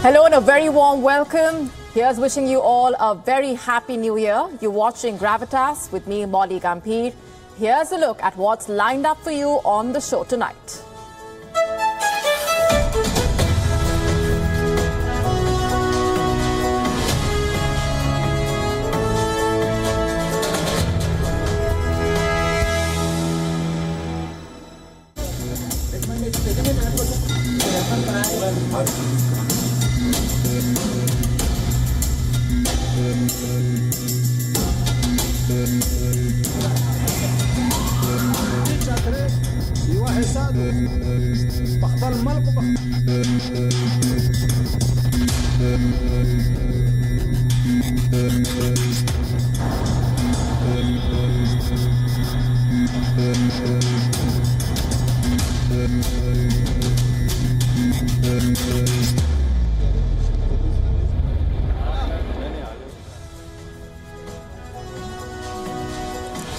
Hello and a very warm welcome. Here's wishing you all a very happy new year. You're watching Gravitas with me, Molly Gambhir. Here's a look at what's lined up for you on the show tonight.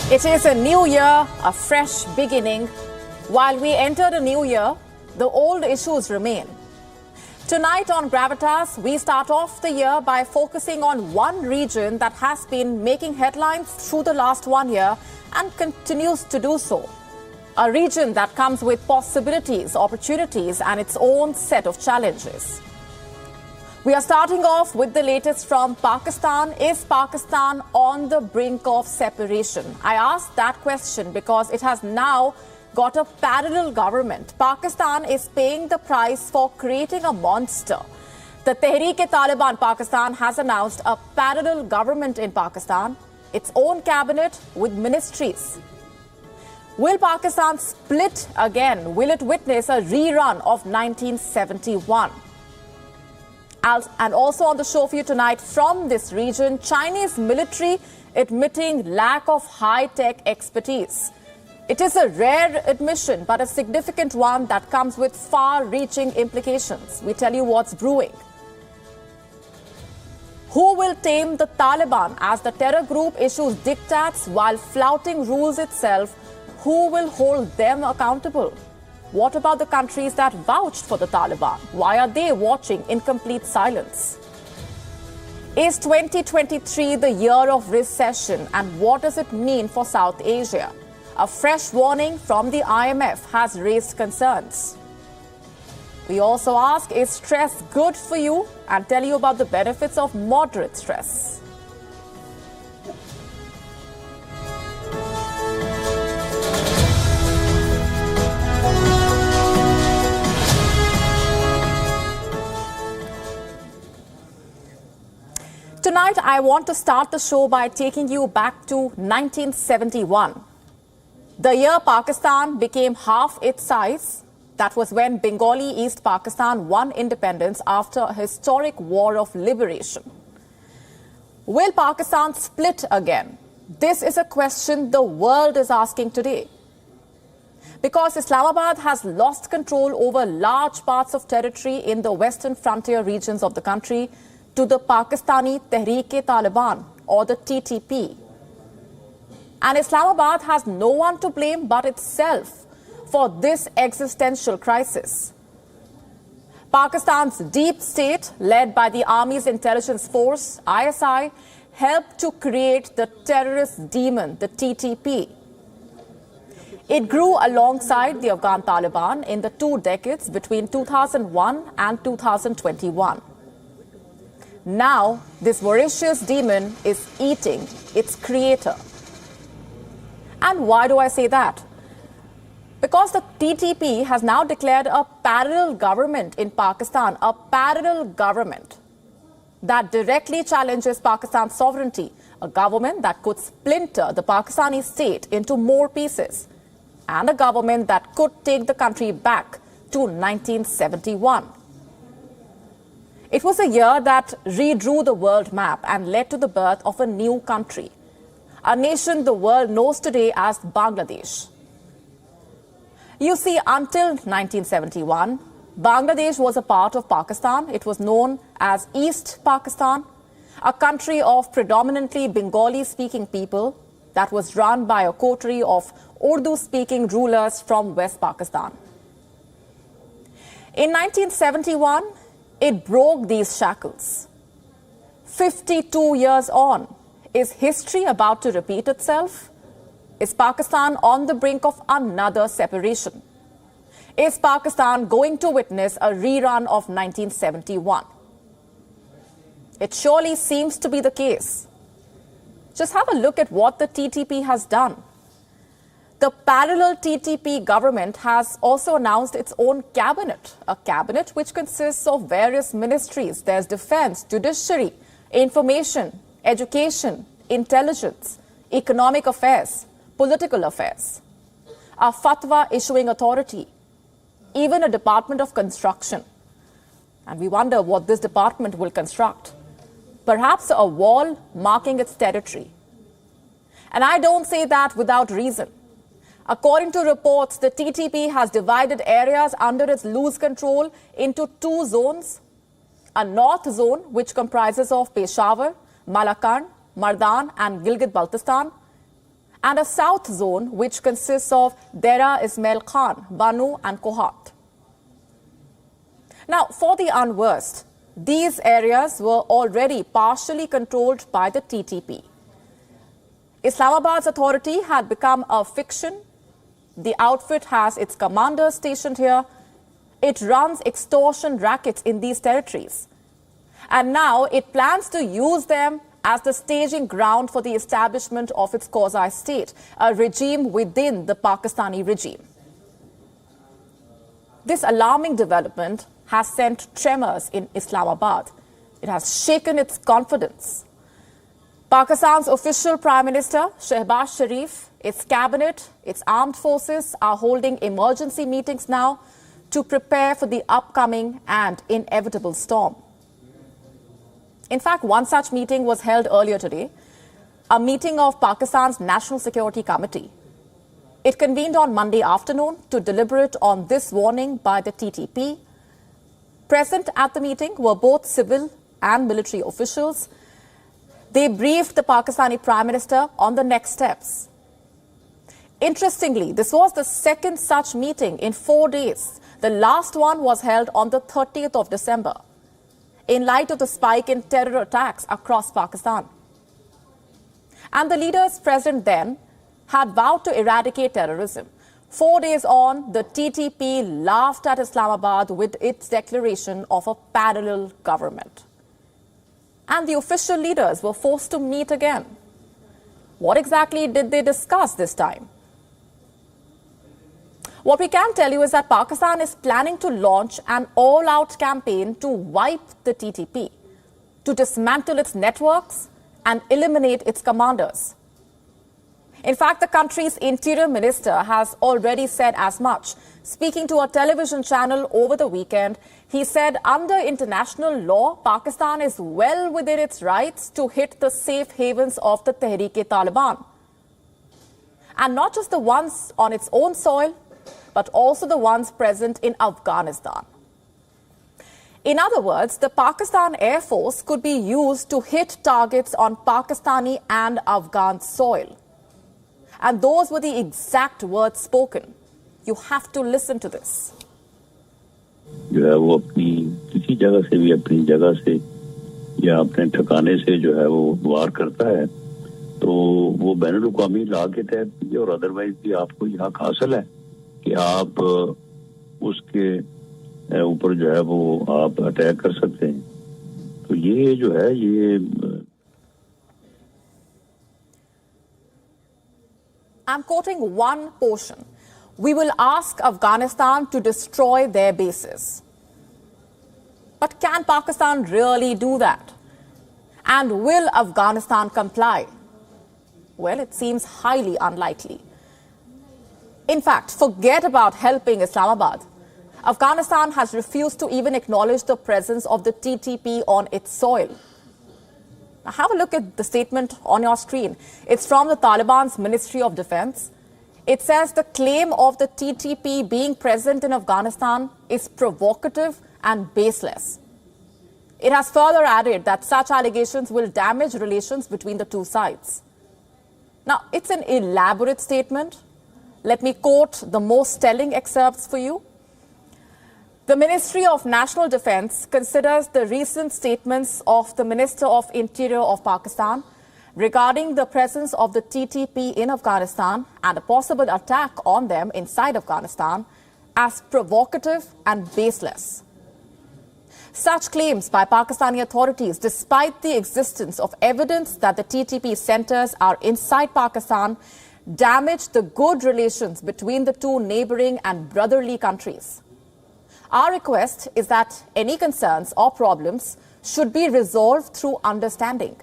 It is a new year, a fresh beginning. While we enter the new year, the old issues remain. Tonight on Gravitas, we start off the year by focusing on one region that has been making headlines through the last 1 year and continues to do so. A region that comes with possibilities, opportunities, and its own set of challenges. We are starting off with the latest from Pakistan. Is Pakistan on the brink of separation? I ask that question because it has now got a parallel government. Pakistan is paying the price for creating a monster. The Tehreek-e-Taliban Pakistan has announced a parallel government in Pakistan, its own cabinet with ministries. Will Pakistan split again? Will it witness a rerun of 1971? And also on the show for you tonight from this region, Chinese military admitting lack of high-tech expertise. It is a rare admission, but a significant one that comes with far-reaching implications. We tell you what's brewing. Who will tame the Taliban as the terror group issues diktats while flouting rules itself? Who will hold them accountable? What about the countries that vouched for the Taliban? Why are they watching in complete silence? Is 2023 the year of recession, and what does it mean for South Asia? A fresh warning from the IMF has raised concerns. We also ask, is stress good for you? And tell you about the benefits of moderate stress. Tonight, I want to start the show by taking you back to 1971. The year Pakistan became half its size. That was when Bengali East Pakistan won independence after a historic war of liberation. Will Pakistan split again? This is a question the world is asking today. Because Islamabad has lost control over large parts of territory in the western frontier regions of the country to the Pakistani Tehreek-e-Taliban, or the TTP. And Islamabad has no one to blame but itself for this existential crisis. Pakistan's deep state, led by the Army's intelligence force, ISI, helped to create the terrorist demon, the TTP. It grew alongside the Afghan Taliban in the 2 decades between 2001 and 2021. Now, this voracious demon is eating its creator. And why do I say that? Because the TTP has now declared a parallel government in Pakistan, a parallel government that directly challenges Pakistan's sovereignty, a government that could splinter the Pakistani state into more pieces, and a government that could take the country back to 1971. It was a year that redrew the world map and led to the birth of a new country, a nation the world knows today as Bangladesh. You see, until 1971, Bangladesh was a part of Pakistan. It was known as East Pakistan, a country of predominantly Bengali-speaking people that was run by a coterie of Urdu-speaking rulers from West Pakistan. In 1971, It broke these shackles. 52 years on, is history about to repeat itself? Is Pakistan on the brink of another separation? Is Pakistan going to witness a rerun of 1971? It surely seems to be the case. Just have a look at what the TTP has done. The parallel TTP government has also announced its own cabinet, a cabinet which consists of various ministries. There's defense, judiciary, information, education, intelligence, economic affairs, political affairs, a fatwa issuing authority, even a department of construction. And we wonder what this department will construct. Perhaps a wall marking its territory. And I don't say that without reason. According to reports, the TTP has divided areas under its loose control into two zones. A north zone, which comprises of Peshawar, Malakand, Mardan and Gilgit-Baltistan, and a south zone, which consists of Dera Ismail Khan, Banu and Kohat. Now, for the unversed, these areas were already partially controlled by the TTP. Islamabad's authority had become a fiction. The outfit has its commanders stationed here. It runs extortion rackets in these territories. And now it plans to use them as the staging ground for the establishment of its quasi-state, a regime within the Pakistani regime. This alarming development has sent tremors in Islamabad. It has shaken its confidence. Pakistan's official Prime Minister, Shehbaz Sharif, its cabinet, its armed forces are holding emergency meetings now to prepare for the upcoming and inevitable storm. In fact, one such meeting was held earlier today, a meeting of Pakistan's National Security Committee. It convened on Monday afternoon to deliberate on this warning by the TTP. Present at the meeting were both civil and military officials. They briefed the Pakistani Prime Minister on the next steps. Interestingly, this was the second such meeting in 4 days. The last one was held on the 30th of December, in light of the spike in terror attacks across Pakistan. And the leaders present then had vowed to eradicate terrorism. 4 days on, the TTP laughed at Islamabad with its declaration of a parallel government. And the official leaders were forced to meet again. What exactly did they discuss this time? What we can tell you is that Pakistan is planning to launch an all-out campaign to wipe the TTP, to dismantle its networks and eliminate its commanders. In fact, the country's interior minister has already said as much. Speaking to a television channel over the weekend, he said under international law, Pakistan is well within its rights to hit the safe havens of the Tehreek-e-Taliban. And not just the ones on its own soil, but also the ones present in Afghanistan. In other words, the Pakistan Air Force could be used to hit targets on Pakistani and Afghan soil. And those were the exact words spoken. You have to listen to this. जो है वो अपनी किसी जगह से भी अपनी जगह से या अपने ठिकाने से जो है वो वार करता है तो वो बैनुल-अक़वामी लॉ के तहत भी और अदरवाइज भी आपको ये हक हासिल है कि आप उसके ऊपर जो है वो आप अटैक कर सकते हैं तो ये जो है ये I'm quoting one portion. We will ask Afghanistan to destroy their bases. But can Pakistan really do that? And will Afghanistan comply? Well, it seems highly unlikely. In fact, forget about helping Islamabad. Afghanistan has refused to even acknowledge the presence of the TTP on its soil. Now, have a look at the statement on your screen. It's from the Taliban's Ministry of Defense. It says the claim of the TTP being present in Afghanistan is provocative and baseless. It has further added that such allegations will damage relations between the two sides. Now, it's an elaborate statement. Let me quote the most telling excerpts for you. The Ministry of National Defence considers the recent statements of the Minister of Interior of Pakistan regarding the presence of the TTP in Afghanistan and a possible attack on them inside Afghanistan as provocative and baseless. Such claims by Pakistani authorities, despite the existence of evidence that the TTP centers are inside Pakistan, damage the good relations between the two neighboring and brotherly countries. Our request is that any concerns or problems should be resolved through understanding.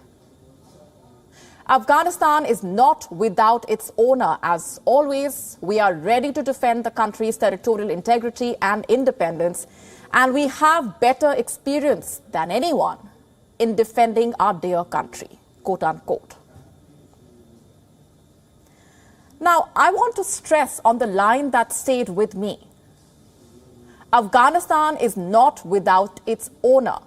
Afghanistan is not without its owner. As always, we are ready to defend the country's territorial integrity and independence, and we have better experience than anyone in defending our dear country, quote unquote. Now, I want to stress on the line that stayed with me. Afghanistan is not without its owner.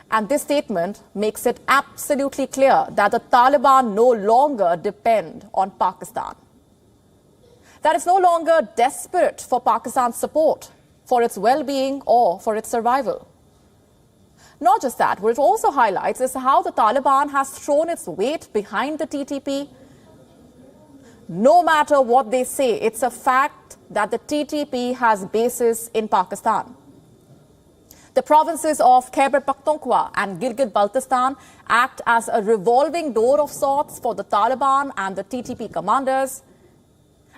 And this statement makes it absolutely clear that the Taliban no longer depend on Pakistan. That it's no longer desperate for Pakistan's support for its well-being or for its survival. Not just that, what it also highlights is how the Taliban has thrown its weight behind the TTP. No matter what they say, it's a fact that the TTP has bases in Pakistan. The provinces of Khyber Pakhtunkhwa and Gilgit-Baltistan act as a revolving door of sorts for the Taliban and the TTP commanders.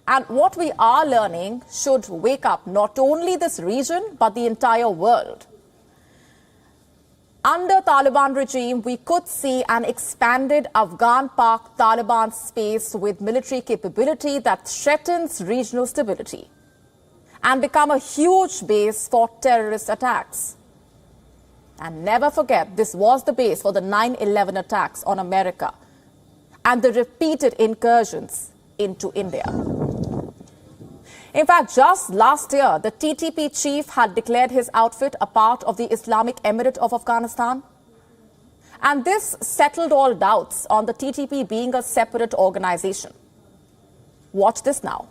And what we are learning should wake up not only this region, but the entire world. Under Taliban regime, we could see an expanded Afghan-Pak Taliban space with military capability that threatens regional stability and become a huge base for terrorist attacks. And never forget, this was the base for the 9/11 attacks on America and the repeated incursions into India. In fact, just last year, the TTP chief had declared his outfit a part of the Islamic Emirate of Afghanistan. And this settled all doubts on the TTP being a separate organization. Watch this now.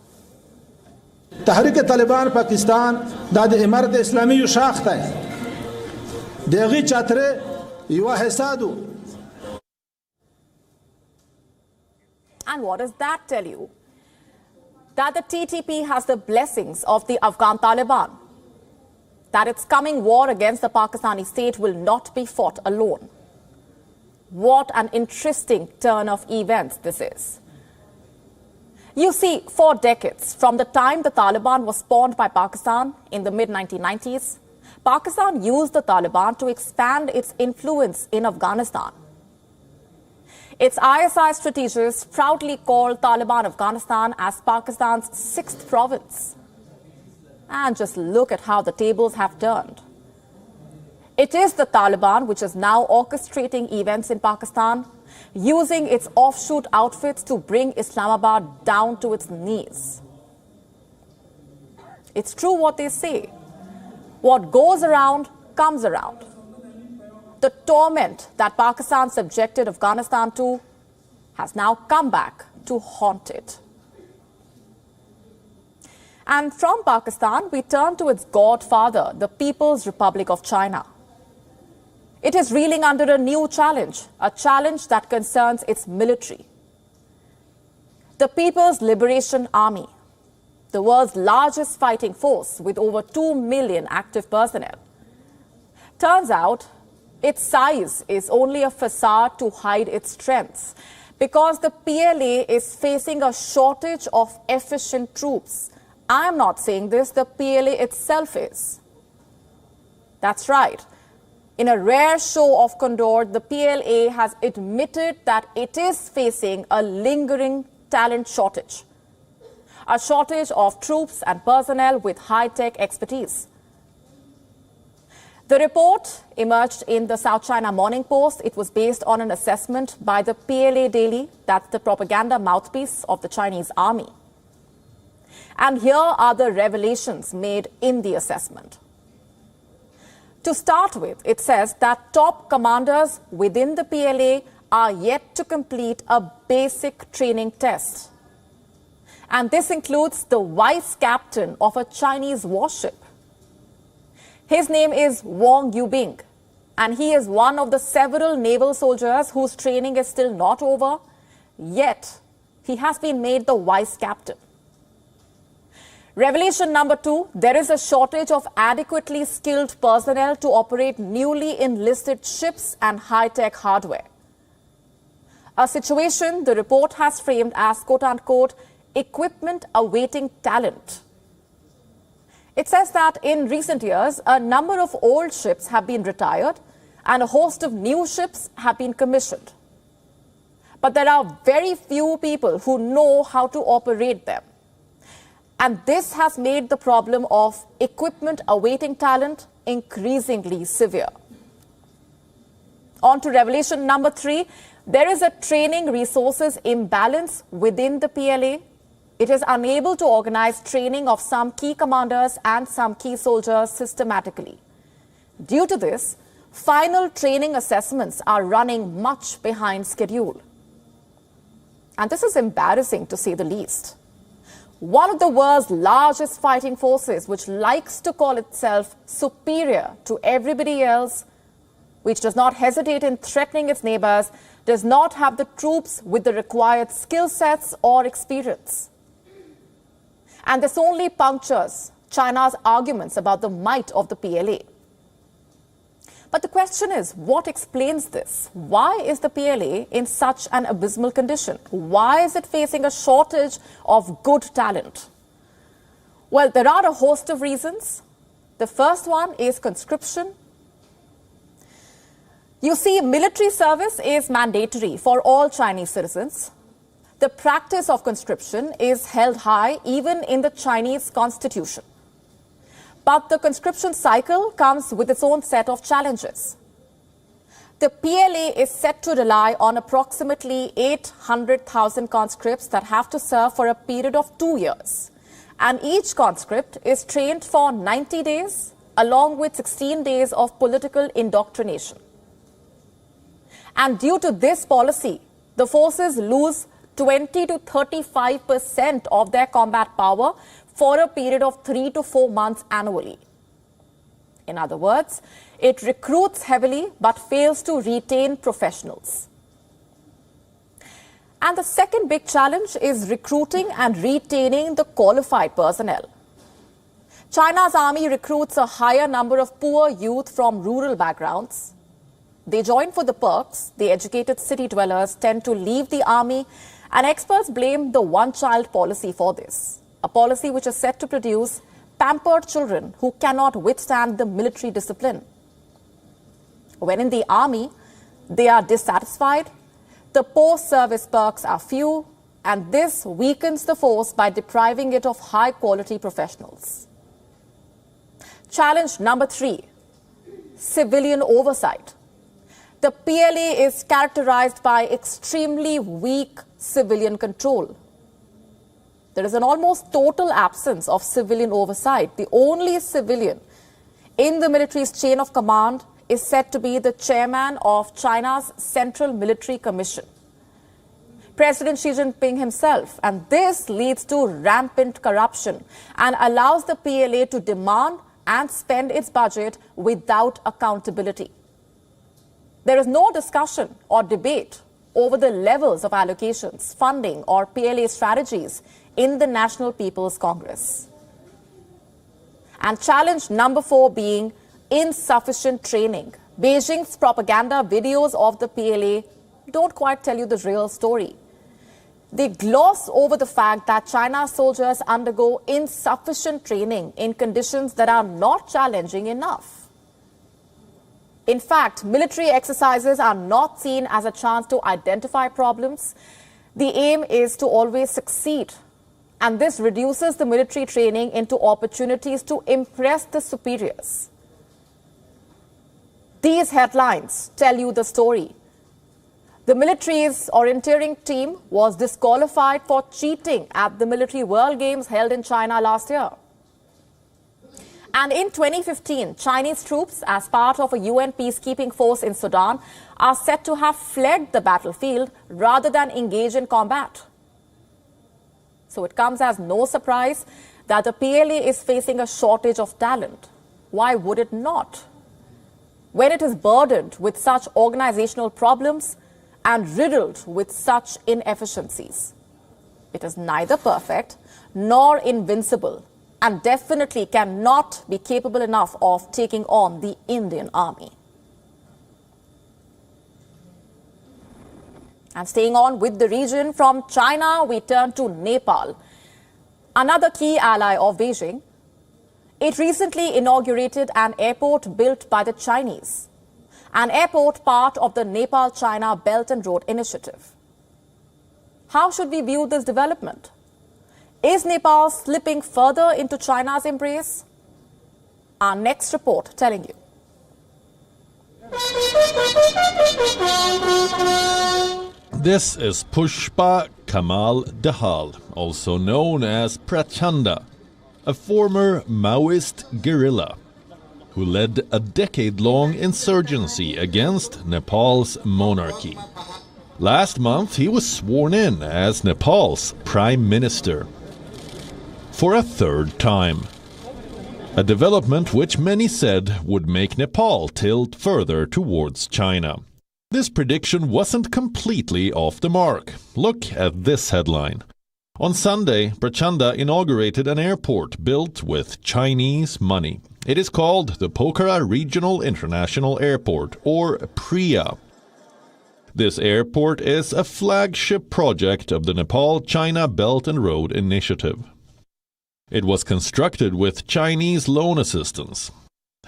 تحریک طالبان پاکستان داد امارت اسلامی یو شاخته دیگی چتره یو حسادو. And what does that tell you? That the TTP has the blessings of the Afghan Taliban. That its coming war against the Pakistani state will not be fought alone. What an interesting turn of events this is. You see, for decades, from the time the Taliban was spawned by Pakistan in the mid-1990s, Pakistan used the Taliban to expand its influence in Afghanistan. Its ISI strategists proudly call Taliban Afghanistan as Pakistan's 6th province. And just look at how the tables have turned. It is the Taliban which is now orchestrating events in Pakistan, using its offshoot outfits to bring Islamabad down to its knees. It's true what they say. What goes around comes around. The torment that Pakistan subjected Afghanistan to has now come back to haunt it. And from Pakistan, we turn to its godfather, the People's Republic of China. It is reeling under a new challenge, a challenge that concerns its military. The People's Liberation Army, the world's largest fighting force with over 2 million active personnel. Turns out, its size is only a facade to hide its strengths because the PLA is facing a shortage of efficient troops. I am not saying this, the PLA itself is. That's right. In a rare show of candor, the PLA has admitted that it is facing a lingering talent shortage. A shortage of troops and personnel with high-tech expertise. The report emerged in the South China Morning Post. It was based on an assessment by the PLA Daily, that's the propaganda mouthpiece of the Chinese army. And here are the revelations made in the assessment. To start with, it says that top commanders within the PLA are yet to complete a basic training test. And this includes the vice captain of a Chinese warship. His name is Wong Yubing, and he is one of the several naval soldiers whose training is still not over, yet he has been made the vice captain. Revelation number 2, there is a shortage of adequately skilled personnel to operate newly enlisted ships and high-tech hardware. A situation the report has framed as, quote-unquote, equipment awaiting talent. It says that in recent years, a number of old ships have been retired and a host of new ships have been commissioned. But there are very few people who know how to operate them. And this has made the problem of equipment awaiting talent increasingly severe. On to revelation number 3. There is a training resources imbalance within the PLA. It is unable to organize training of some key commanders and some key soldiers systematically. Due to this, final training assessments are running much behind schedule. And this is embarrassing to say the least. One of the world's largest fighting forces, which likes to call itself superior to everybody else, which does not hesitate in threatening its neighbors, does not have the troops with the required skill sets or experience. And this only punctures China's arguments about the might of the PLA. But the question is, what explains this? Why is the PLA in such an abysmal condition? Why is it facing a shortage of good talent? Well, there are a host of reasons. The first one is conscription. You see, military service is mandatory for all Chinese citizens. The practice of conscription is held high even in the Chinese constitution. But the conscription cycle comes with its own set of challenges. The PLA is set to rely on approximately 800,000 conscripts that have to serve for a period of 2 years. And each conscript is trained for 90 days along with 16 days of political indoctrination. And due to this policy, the forces lose 20 to 35% of their combat power for a period of 3 to 4 months annually. In other words, it recruits heavily but fails to retain professionals. And the second big challenge is recruiting and retaining the qualified personnel. China's army recruits a higher number of poor youth from rural backgrounds. They join for the perks. The educated city dwellers tend to leave the army, and experts blame the one-child policy for this, a policy which is set to produce pampered children who cannot withstand the military discipline. When in the army, they are dissatisfied, the post-service perks are few, and this weakens the force by depriving it of high-quality professionals. Challenge number 3, civilian oversight. The PLA is characterized by extremely weak civilian control. There is an almost total absence of civilian oversight. The only civilian in the military's chain of command is said to be the chairman of China's Central Military Commission, President Xi Jinping himself. And this leads to rampant corruption and allows the PLA to demand and spend its budget without accountability. There is no discussion or debate over the levels of allocations, funding, or PLA strategies in the National People's Congress. And challenge number 4 being insufficient training. Beijing's propaganda videos of the PLA don't quite tell you the real story. They gloss over the fact that China's soldiers undergo insufficient training in conditions that are not challenging enough. In fact, military exercises are not seen as a chance to identify problems. The aim is to always succeed. And this reduces the military training into opportunities to impress the superiors. These headlines tell you the story. The military's orienteering team was disqualified for cheating at the Military World Games held in China last year. And in 2015, Chinese troops, as part of a UN peacekeeping force in Sudan, are said to have fled the battlefield rather than engage in combat. So it comes as no surprise that the PLA is facing a shortage of talent. Why would it not? When it is burdened with such organizational problems and riddled with such inefficiencies. It is neither perfect nor invincible and definitely cannot be capable enough of taking on the Indian army. And staying on with the region, from China, we turn to Nepal, another key ally of Beijing. It recently inaugurated an airport built by the Chinese, an airport part of the Nepal-China Belt and Road Initiative. How should we view this development? Is Nepal slipping further into China's embrace? Our next report telling you. This is Pushpa Kamal Dahal, also known as Prachanda, a former Maoist guerrilla who led a decade-long insurgency against Nepal's monarchy. Last month, he was sworn in as Nepal's prime minister for a third time. A development which many said would make Nepal tilt further towards China. This prediction wasn't completely off the mark. Look at this headline. On Sunday, Prachanda inaugurated an airport built with Chinese money. It is called the Pokhara Regional International Airport, or PRIA. This airport is a flagship project of the Nepal-China Belt and Road Initiative. It was constructed with Chinese loan assistance.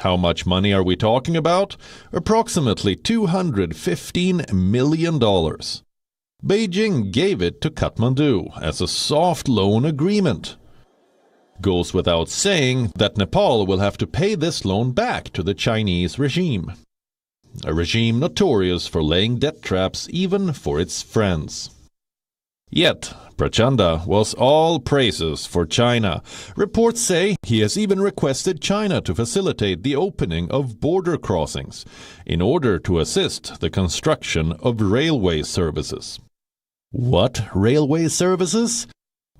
How much money are we talking about? Approximately $215 million. Beijing gave it to Kathmandu as a soft loan agreement. Goes without saying that Nepal will have to pay this loan back to the Chinese regime. A regime notorious for laying debt traps even for its friends. Yet, Prachanda was all praises for China. Reports say he has even requested China to facilitate the opening of border crossings in order to assist the construction of railway services. What railway services?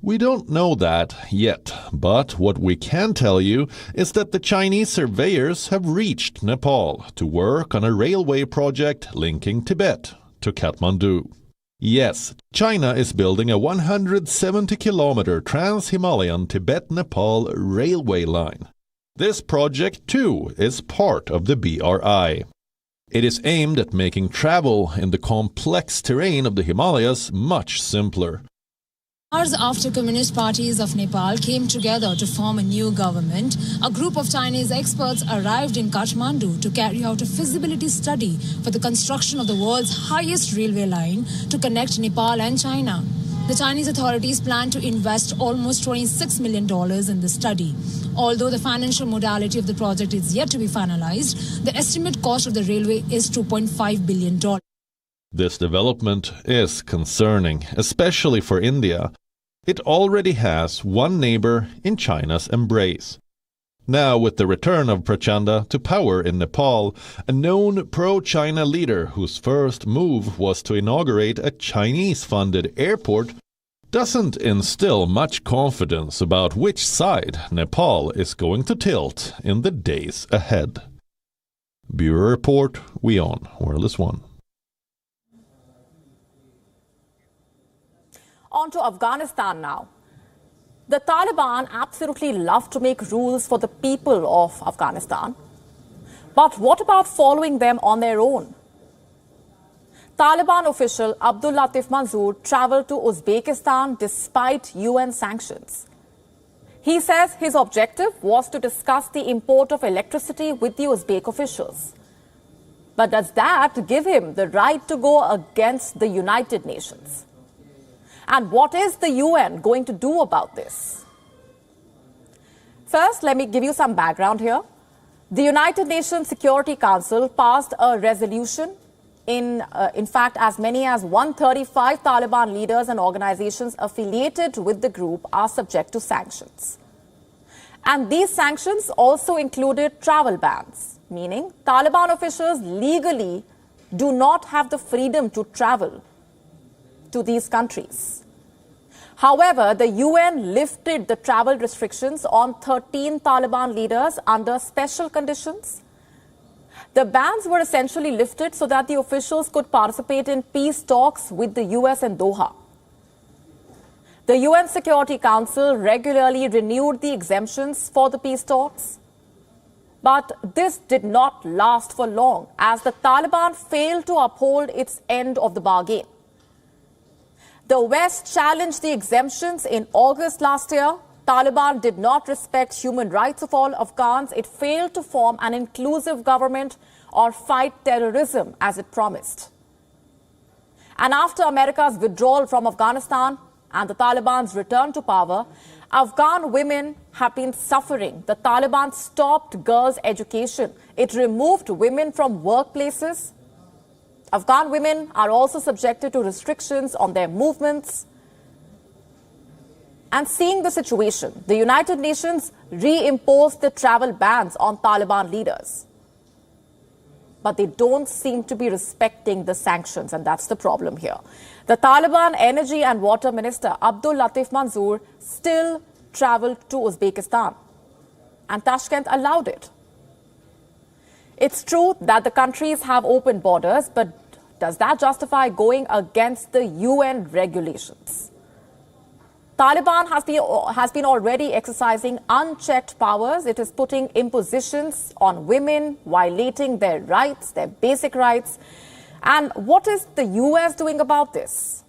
We don't know that yet, but what we can tell you is that the Chinese surveyors have reached Nepal to work on a railway project linking Tibet to Kathmandu. Yes, China is building a 170-kilometer trans-Himalayan Tibet-Nepal railway line. This project, too, is part of the BRI. It is aimed at making travel in the complex terrain of the Himalayas much simpler. Hours after Communist parties of Nepal came together to form a new government, a group of Chinese experts arrived in Kathmandu to carry out a feasibility study for the construction of the world's highest railway line to connect Nepal and China. The Chinese authorities plan to invest almost $26 million in the study. Although the financial modality of the project is yet to be finalized, the estimate cost of the railway is $2.5 billion. This development is concerning, especially for India. It already has one neighbor in China's embrace. Now, with the return of Prachanda to power in Nepal, a known pro-China leader whose first move was to inaugurate a Chinese-funded airport doesn't instill much confidence about which side Nepal is going to tilt in the days ahead. Bureau Report, WION, Wireless One. On to Afghanistan now. The Taliban absolutely love to make rules for the people of Afghanistan. But what about following them on their own? Taliban official Abdul Latif Manzoor traveled to Uzbekistan despite UN sanctions. He says his objective was to discuss the import of electricity with the Uzbek officials. But does that give him the right to go against the United Nations? And what is the UN going to do about this? First, let me give you some background here. The United Nations Security Council passed a resolution. In fact, as many as 135 Taliban leaders and organizations affiliated with the group are subject to sanctions. And these sanctions also included travel bans, meaning Taliban officials legally do not have the freedom to travel to these countries. However, the UN lifted the travel restrictions on 13 Taliban leaders under special conditions. The bans were essentially lifted so that the officials could participate in peace talks with the US in Doha. The UN Security Council regularly renewed the exemptions for the peace talks. But this did not last for long as the Taliban failed to uphold its end of the bargain. The West challenged the exemptions in August last year. Taliban did not respect human rights of all Afghans. It failed to form an inclusive government or fight terrorism as it promised. And after America's withdrawal from Afghanistan and the Taliban's return to power, Afghan women have been suffering. The Taliban stopped girls' education. It removed women from workplaces. Afghan women are also subjected to restrictions on their movements. And seeing the situation, the United Nations reimposed the travel bans on Taliban leaders. But they don't seem to be respecting the sanctions, and that's the problem here. The Taliban Energy and Water Minister Abdul Latif Manzoor still traveled to Uzbekistan, and Tashkent allowed it. It's true that the countries have open borders, but does that justify going against the UN regulations? Taliban has been already exercising unchecked powers. It is putting impositions on women, violating their rights, their basic rights. And what is the US doing about this?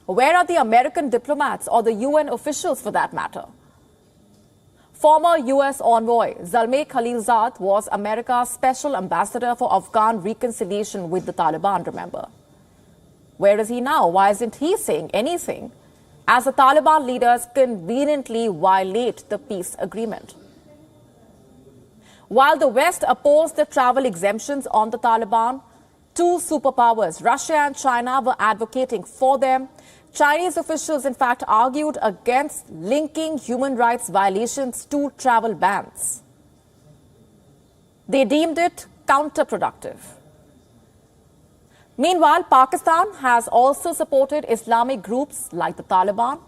Where are the American diplomats or the UN officials for that matter? Former US envoy Zalmay Khalilzad was America's special ambassador for Afghan reconciliation with the Taliban, remember? Where is he now? Why isn't he saying anything as the Taliban leaders conveniently violate the peace agreement? While the West opposed the travel exemptions on the Taliban, two superpowers, Russia and China, were advocating for them. Chinese officials, in fact, argued against linking human rights violations to travel bans. They deemed it counterproductive. Meanwhile, Pakistan has also supported Islamic groups like the Taliban.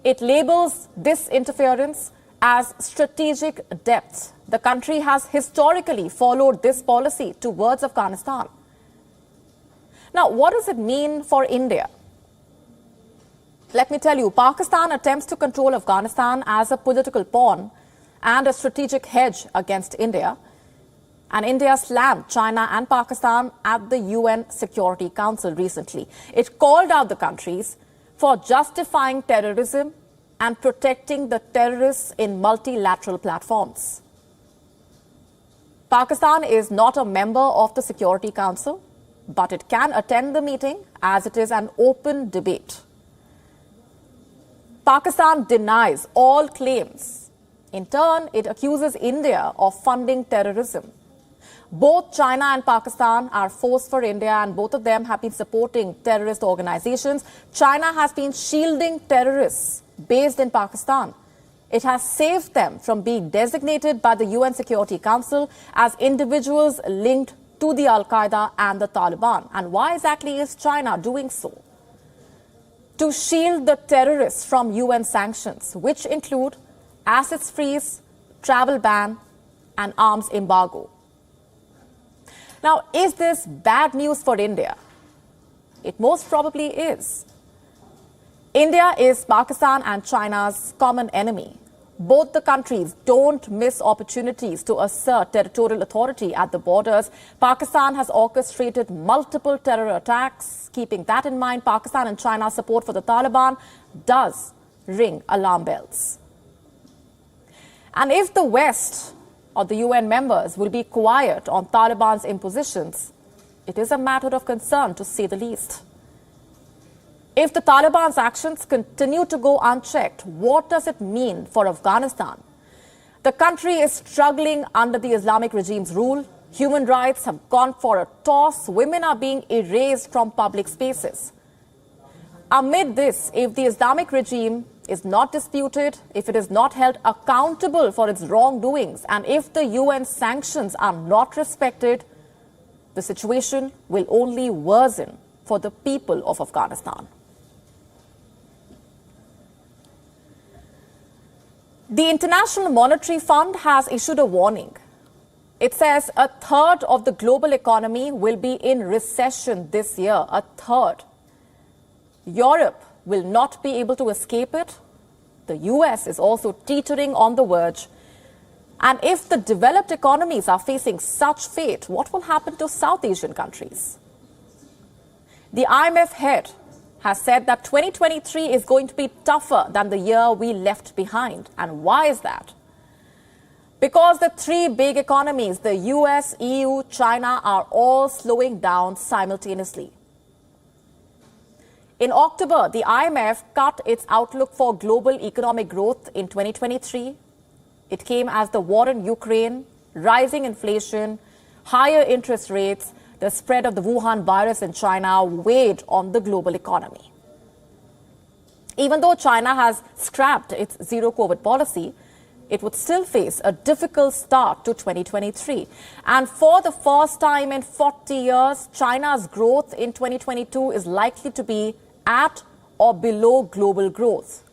It labels this interference as strategic depth. The country has historically followed this policy towards Afghanistan. Now, what does it mean for India? Let me tell you, Pakistan attempts to control Afghanistan as a political pawn and a strategic hedge against India. And India slammed China and Pakistan at the UN Security Council recently. It called out the countries for justifying terrorism and protecting the terrorists in multilateral platforms. Pakistan is not a member of the Security Council, but it can attend the meeting as it is an open debate. Pakistan denies all claims. In turn, it accuses India of funding terrorism. Both China and Pakistan are force for India, and both of them have been supporting terrorist organizations. China has been shielding terrorists based in Pakistan. It has saved them from being designated by the UN Security Council as individuals linked to the Al-Qaeda and the Taliban. And why exactly is China doing so? To shield the terrorists from UN sanctions, which include assets freeze, travel ban, and arms embargo. Now, is this bad news for India? It most probably is. India is Pakistan and China's common enemy. Both the countries don't miss opportunities to assert territorial authority at the borders. Pakistan has orchestrated multiple terror attacks. Keeping that in mind, Pakistan and China's support for the Taliban does ring alarm bells. And if the West or the UN members will be quiet on Taliban's impositions, it is a matter of concern, to say the least. If the Taliban's actions continue to go unchecked, what does it mean for Afghanistan? The country is struggling under the Islamic regime's rule. Human rights have gone for a toss. Women are being erased from public spaces. Amid this, if the Islamic regime is not disputed, if it is not held accountable for its wrongdoings, and if the UN sanctions are not respected, the situation will only worsen for the people of Afghanistan. The International Monetary Fund has issued a warning. It says a third of the global economy will be in recession this year, a third. Europe will not be able to escape it. The US is also teetering on the verge. And if the developed economies are facing such fate, what will happen to South Asian countries? The IMF head has said that 2023 is going to be tougher than the year we left behind. And why is that? Because the three big economies, the US, EU, China, are all slowing down simultaneously. In October, the IMF cut its outlook for global economic growth in 2023. It came as the war in Ukraine, rising inflation, higher interest rates, the spread of the Wuhan virus in China weighed on the global economy. Even though China has scrapped its zero-COVID policy, it would still face a difficult start to 2023. And for the first time in 40 years, China's growth in 2022 is likely to be at or below global growth.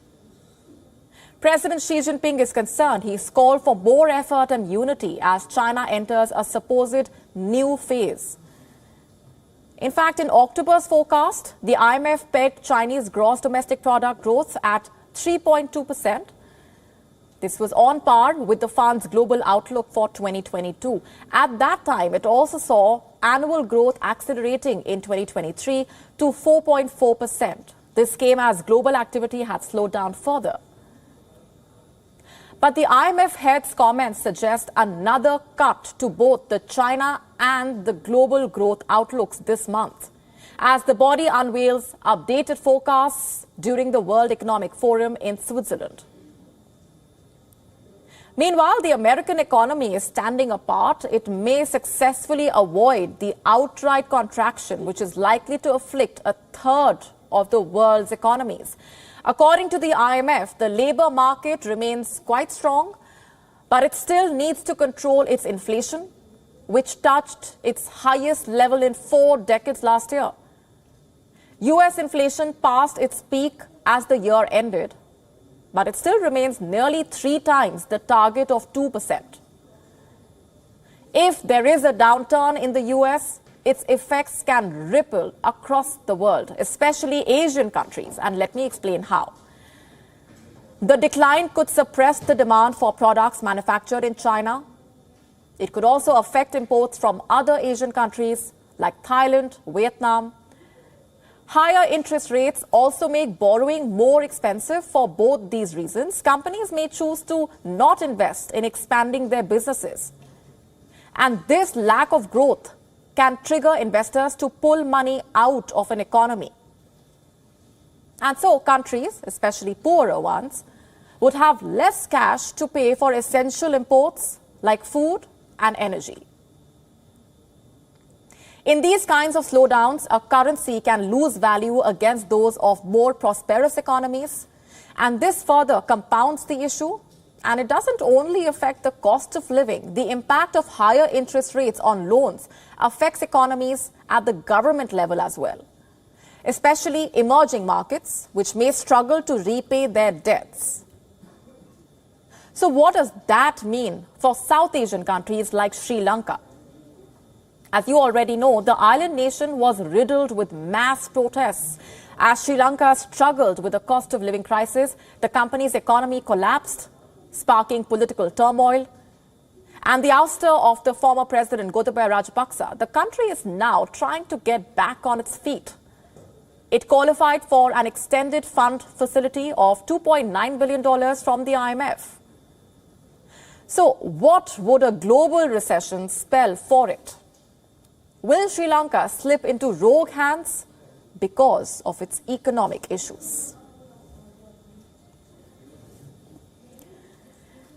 President Xi Jinping is concerned. He's called for more effort and unity as China enters a supposed new phase. In fact, in October's forecast, the IMF pegged Chinese gross domestic product growth at 3.2%. This was on par with the fund's global outlook for 2022. At that time, it also saw annual growth accelerating in 2023 to 4.4%. This came as global activity had slowed down further. But the IMF head's comments suggest another cut to both the China and the global growth outlooks this month, as the body unveils updated forecasts during the World Economic Forum in Switzerland. Meanwhile, the American economy is standing apart. It may successfully avoid the outright contraction, which is likely to afflict a third of the world's economies. According to the IMF, the labor market remains quite strong, but it still needs to control its inflation, which touched its highest level in 4 decades last year. US inflation passed its peak as the year ended, but it still remains nearly 3 times the target of 2%. If there is a downturn in the US, its effects can ripple across the world, especially Asian countries, and let me explain how. The decline could suppress the demand for products manufactured in China. It could also affect imports from other Asian countries like Thailand, Vietnam. Higher interest rates also make borrowing more expensive for both these reasons. Companies may choose to not invest in expanding their businesses. And this lack of growth can trigger investors to pull money out of an economy. And so countries, especially poorer ones, would have less cash to pay for essential imports like food and energy. In these kinds of slowdowns, a currency can lose value against those of more prosperous economies. And this further compounds the issue. And it doesn't only affect the cost of living. The impact of higher interest rates on loans affects economies at the government level as well, especially emerging markets, which may struggle to repay their debts. So what does that mean for South Asian countries like Sri Lanka? As you already know, the island nation was riddled with mass protests. As Sri Lanka struggled with the cost of living crisis, the country's economy collapsed, sparking political turmoil. And the ouster of the former president Gotabaya Rajapaksa, the country is now trying to get back on its feet. It qualified for an extended fund facility of $2.9 billion from the IMF. So what would a global recession spell for it? Will Sri Lanka slip into rogue hands because of its economic issues?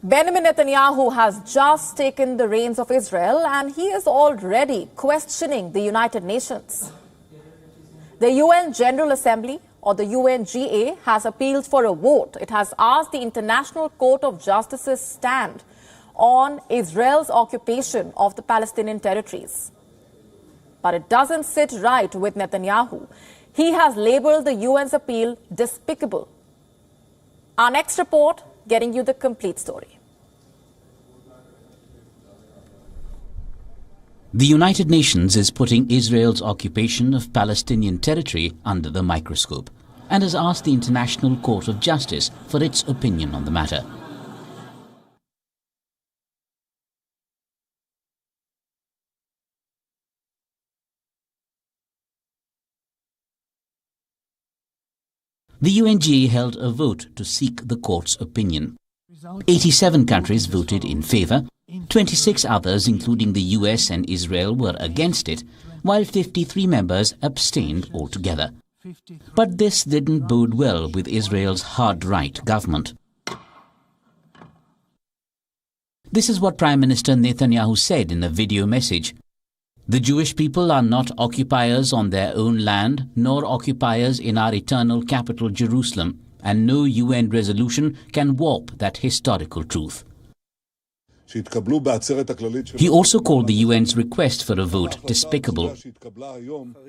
Benjamin Netanyahu has just taken the reins of Israel and he is already questioning the United Nations. The UN General Assembly, or the UNGA, has appealed for a vote. It has asked the International Court of Justice's stand on Israel's occupation of the Palestinian territories. But it doesn't sit right with Netanyahu. He has labeled the UN's appeal despicable. Our next report getting you the complete story. The United Nations is putting Israel's occupation of Palestinian territory under the microscope and has asked the International Court of Justice for its opinion on the matter. The UNG held a vote to seek the court's opinion. 87 countries voted in favor, 26 others including the US and Israel were against it, while 53 members abstained altogether. But this didn't bode well with Israel's hard-right government. This is what Prime Minister Netanyahu said in a video message. The Jewish people are not occupiers on their own land, nor occupiers in our eternal capital Jerusalem, and no UN resolution can warp that historical truth. He also called the UN's request for a vote despicable.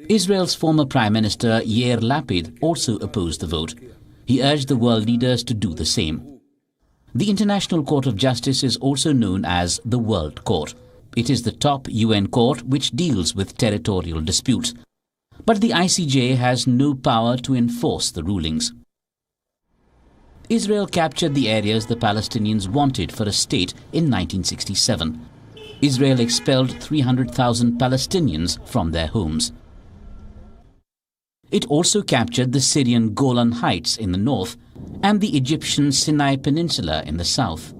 Israel's former Prime Minister Yair Lapid also opposed the vote. He urged the world leaders to do the same. The International Court of Justice is also known as the World Court. It is the top UN court which deals with territorial disputes. But the ICJ has no power to enforce the rulings. Israel captured the areas the Palestinians wanted for a state in 1967. Israel expelled 300,000 Palestinians from their homes. It also captured the Syrian Golan Heights in the north and the Egyptian Sinai Peninsula in the south.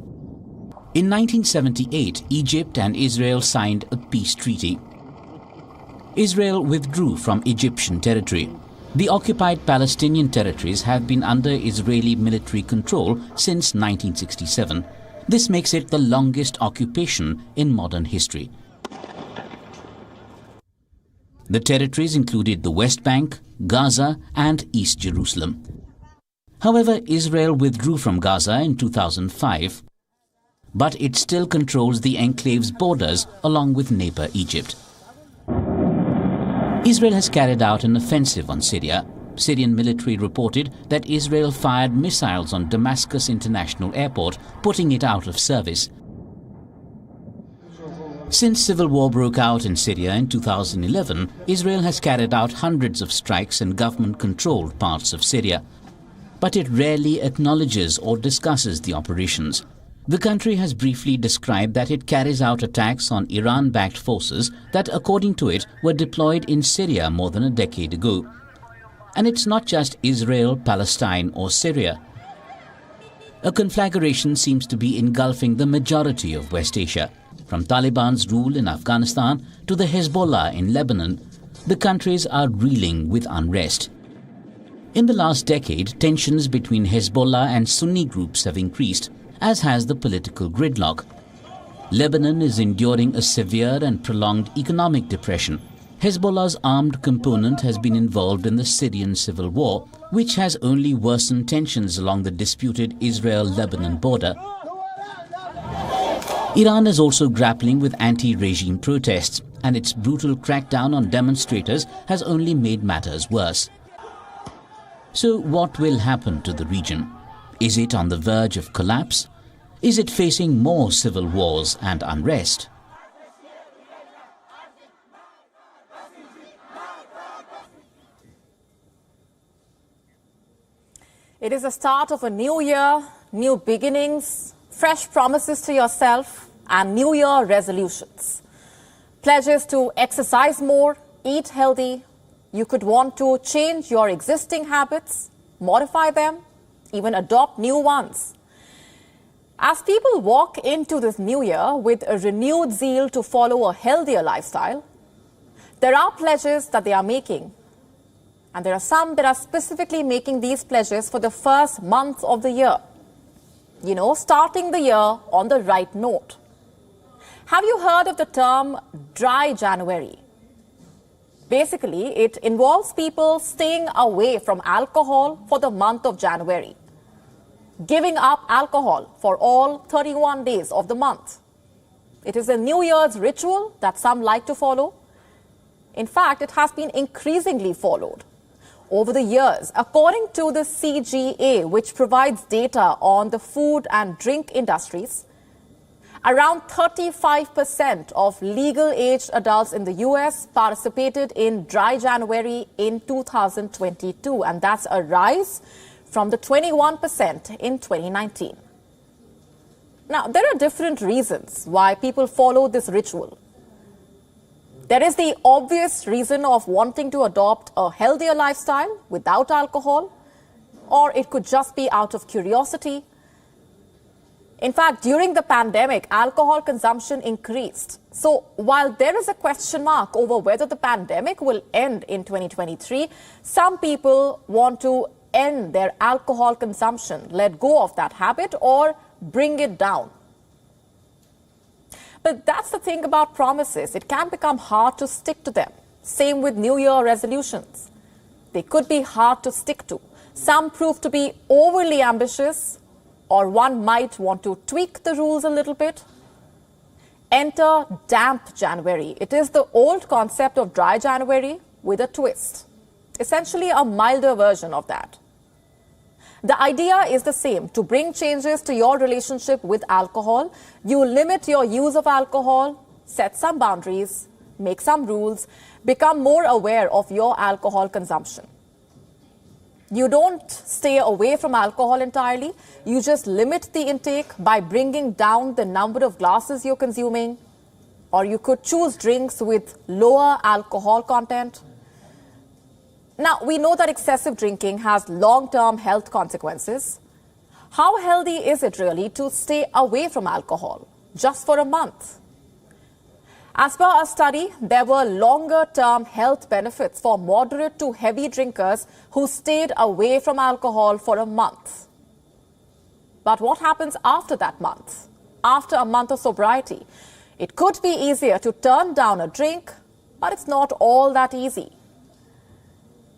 In 1978, Egypt and Israel signed a peace treaty. Israel withdrew from Egyptian territory. The occupied Palestinian territories have been under Israeli military control since 1967. This makes it the longest occupation in modern history. The territories included the West Bank, Gaza and East Jerusalem. However, Israel withdrew from Gaza in 2005, but it still controls the enclave's borders along with neighbor Egypt. Israel has carried out an offensive on Syria. Syrian military reported that Israel fired missiles on Damascus International Airport, putting it out of service. Since civil war broke out in Syria in 2011, Israel has carried out hundreds of strikes in government-controlled parts of Syria. But it rarely acknowledges or discusses the operations. The country has briefly described that it carries out attacks on Iran-backed forces that, according to it, were deployed in Syria more than a decade ago. And it's not just Israel, Palestine or Syria. A conflagration seems to be engulfing the majority of West Asia. From Taliban's rule in Afghanistan to the Hezbollah in Lebanon, the countries are reeling with unrest. In the last decade, tensions between Hezbollah and Sunni groups have increased, as has the political gridlock. Lebanon is enduring a severe and prolonged economic depression. Hezbollah's armed component has been involved in the Syrian civil war, which has only worsened tensions along the disputed Israel-Lebanon border. Iran is also grappling with anti-regime protests, and its brutal crackdown on demonstrators has only made matters worse. So what will happen to the region? Is it on the verge of collapse? Is it facing more civil wars and unrest? It is the start of a new year, new beginnings, fresh promises to yourself and New Year resolutions. Pledges to exercise more, eat healthy. You could want to change your existing habits, modify them, even adopt new ones. As people walk into this new year with a renewed zeal to follow a healthier lifestyle, there are pledges that they are making. And there are some that are specifically making these pledges for the first month of the year. You know, starting the year on the right note. Have you heard of the term dry January? Basically, it involves people staying away from alcohol for the month of January, giving up alcohol for all 31 days of the month. It is a New Year's ritual that some like to follow. In fact, it has been increasingly followed. over the years. According to the CGA, which provides data on the food and drink industries, around 35% of legal-aged adults in the US participated in Dry January in 2022, and that's a rise from the 21% in 2019. Now, there are different reasons why people follow this ritual. There is the obvious reason of wanting to adopt a healthier lifestyle without alcohol, or it could just be out of curiosity. In fact, during the pandemic, alcohol consumption increased. So while there is a question mark over whether the pandemic will end in 2023, some people want to end their alcohol consumption, let go of that habit, or bring it down. But that's the thing about promises. It can become hard to stick to them. Same with New Year resolutions. They could be hard to stick to. Some prove to be overly ambitious, or one might want to tweak the rules a little bit. Enter damp January. It is the old concept of dry January with a twist. Essentially a milder version of that. The idea is the same, to bring changes to your relationship with alcohol. You limit your use of alcohol, set some boundaries, make some rules, become more aware of your alcohol consumption. You don't stay away from alcohol entirely. You just limit the intake by bringing down the number of glasses you're consuming, or you could choose drinks with lower alcohol content. Now, we know that excessive drinking has long-term health consequences. How healthy is it really to stay away from alcohol just for a month? As per a study, there were longer-term health benefits for moderate to heavy drinkers who stayed away from alcohol for a month. But what happens after that month? After a month of sobriety? It could be easier to turn down a drink, but it's not all that easy.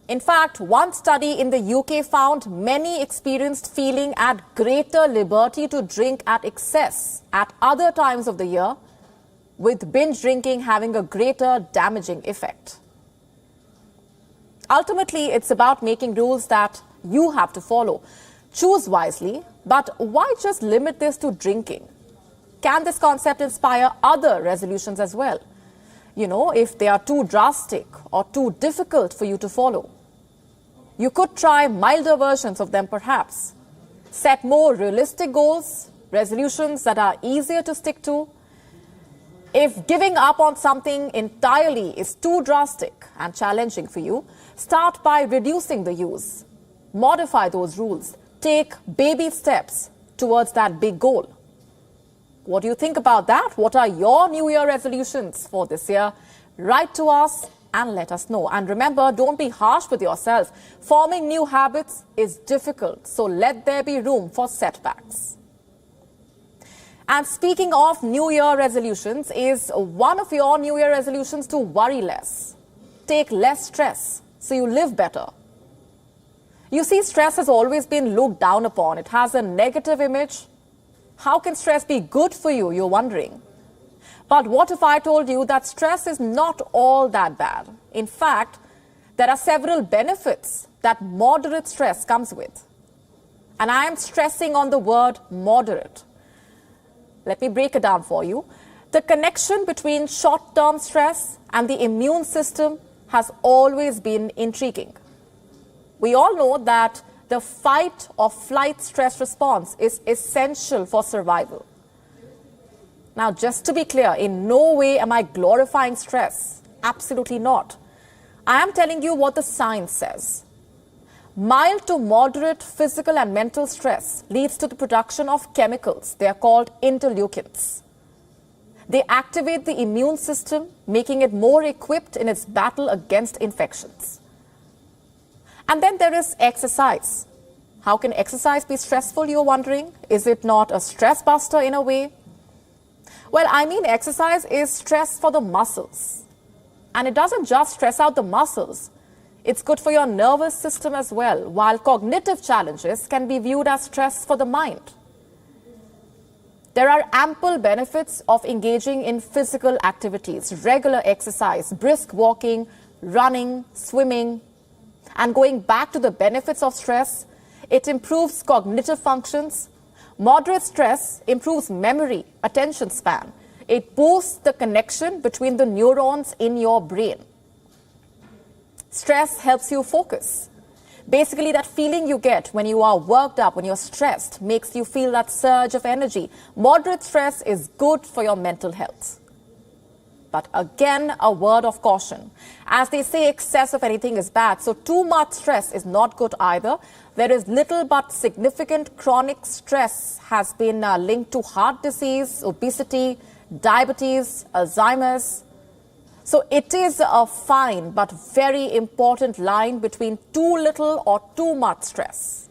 In fact, one study in the UK found many experienced feeling at greater liberty to drink at excess at other times of the year, with binge drinking having a greater damaging effect. Ultimately, it's about making rules that you have to follow. Choose wisely, but why just limit this to drinking? Can this concept inspire other resolutions as well? You know, if they are too drastic or too difficult for you to follow. You could try milder versions of them perhaps. Set more realistic goals, resolutions that are easier to stick to. If giving up on something entirely is too drastic and challenging for you, start by reducing the use. Modify those rules. Take baby steps towards that big goal. What do you think about that? What are your New Year resolutions for this year? Write to us and let us know. And remember, don't be harsh with yourself. Forming new habits is difficult, so let there be room for setbacks. And speaking of New Year resolutions, is one of your New Year resolutions to worry less? Take less stress so you live better. You see, stress has always been looked down upon. It has a negative image. How can stress be good for you, you're wondering? But what if I told you that stress is not all that bad? In fact, there are several benefits that moderate stress comes with. And I am stressing on the word moderate. Let me break it down for you. The connection between short-term stress and the immune system has always been intriguing. We all know that the fight or flight stress response is essential for survival. Now, just to be clear, in no way am I glorifying stress. Absolutely not. I am telling you what the science says. Mild to moderate physical and mental stress leads to the production of chemicals. They are called interleukins. They activate the immune system, making it more equipped in its battle against infections. And then there is exercise. How can exercise be stressful, you're wondering? Is it not a stress buster in a way? Well, I mean, exercise is stress for the muscles. And it doesn't just stress out the muscles. It's good for your nervous system as well, while cognitive challenges can be viewed as stress for the mind. There are ample benefits of engaging in physical activities, regular exercise, brisk walking, running, swimming. And going back to the benefits of stress, it improves cognitive functions. Moderate stress improves memory, attention span. It boosts the connection between the neurons in your brain. Stress helps you focus. Basically, that feeling you get when you are worked up, when you're stressed, makes you feel that surge of energy. Moderate stress is good for your mental health. But again, a word of caution. As they say, excess of anything is bad. So too much stress is not good either. There is little but significant chronic stress has been linked to heart disease, obesity, diabetes, Alzheimer's. So it is a fine but very important line between too little or too much stress.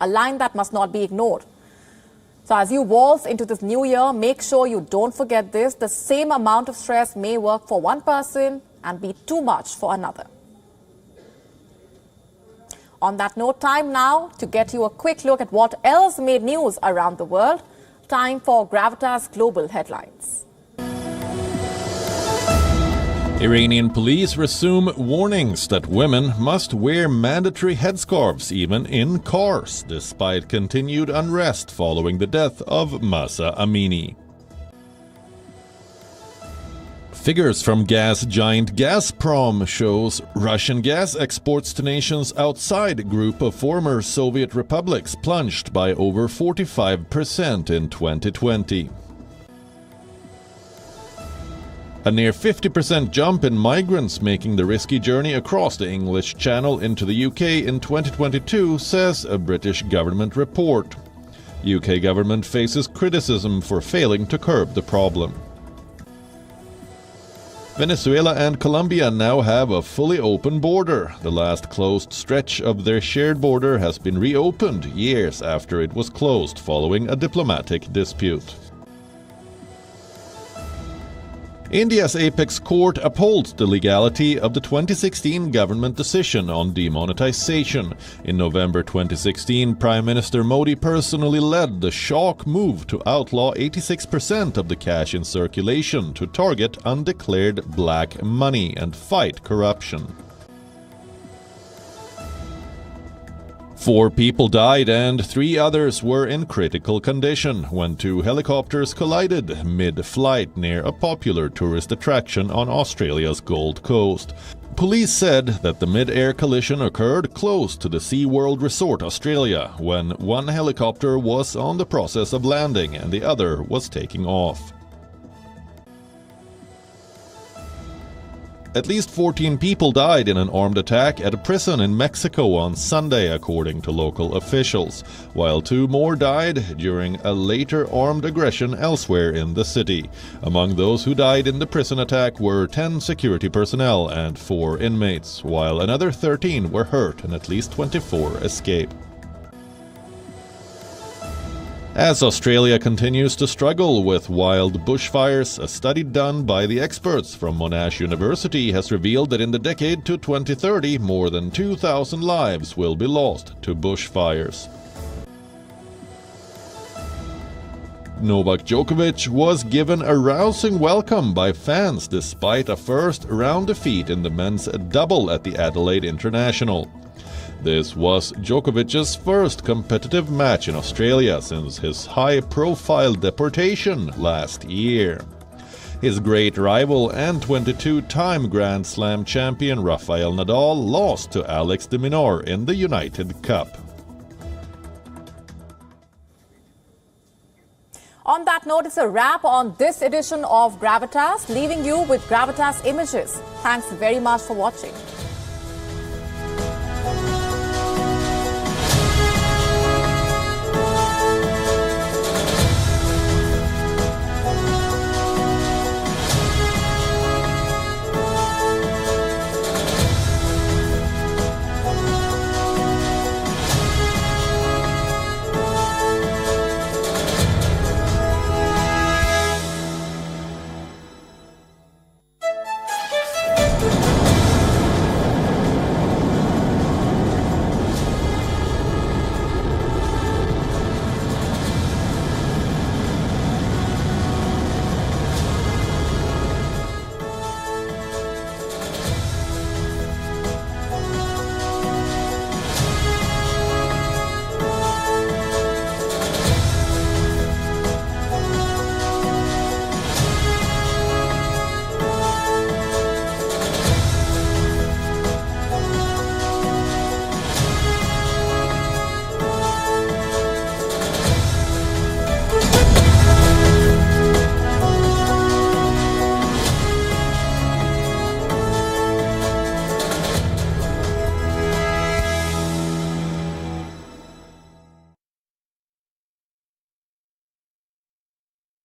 A line that must not be ignored. So as you waltz into this new year, make sure you don't forget this. The same amount of stress may work for one person and be too much for another. On that note, time now to get you a quick look at what else made news around the world. Time for Gravitas Global Headlines. Iranian police resume warnings that women must wear mandatory headscarves even in cars, despite continued unrest following the death of Mahsa Amini. Figures from gas giant Gazprom shows Russian gas exports to nations outside a group of former Soviet republics plunged by over 45% in 2020. A near 50% jump in migrants making the risky journey across the English Channel into the UK in 2022, says a British government report. UK government faces criticism for failing to curb the problem. Venezuela and Colombia now have a fully open border. The last closed stretch of their shared border has been reopened years after it was closed following a diplomatic dispute. India's apex court upholds the legality of the 2016 government decision on demonetization. In November 2016, Prime Minister Modi personally led the shock move to outlaw 86% of the cash in circulation to target undeclared black money and fight corruption. 4 people died and 3 others were in critical condition when 2 helicopters collided mid-flight near a popular tourist attraction on Australia's Gold Coast. Police said that the mid-air collision occurred close to the SeaWorld Resort Australia when one helicopter was on the process of landing and the other was taking off. At least 14 people died in an armed attack at a prison in Mexico on Sunday, according to local officials, while 2 more died during a later armed aggression elsewhere in the city. Among those who died in the prison attack were 10 security personnel and 4 inmates, while another 13 were hurt and at least 24 escaped. As Australia continues to struggle with wild bushfires, a study done by the experts from Monash University has revealed that in the decade to 2030, more than 2,000 lives will be lost to bushfires. Novak Djokovic was given a rousing welcome by fans despite a first-round defeat in the men's double at the Adelaide International. This was Djokovic's first competitive match in Australia since his high-profile deportation last year. His great rival and 22-time Grand Slam champion Rafael Nadal lost to Alex de Minaur in the United Cup. On that note, it's a wrap on this edition of Gravitas, leaving you with Gravitas Images. Thanks very much for watching.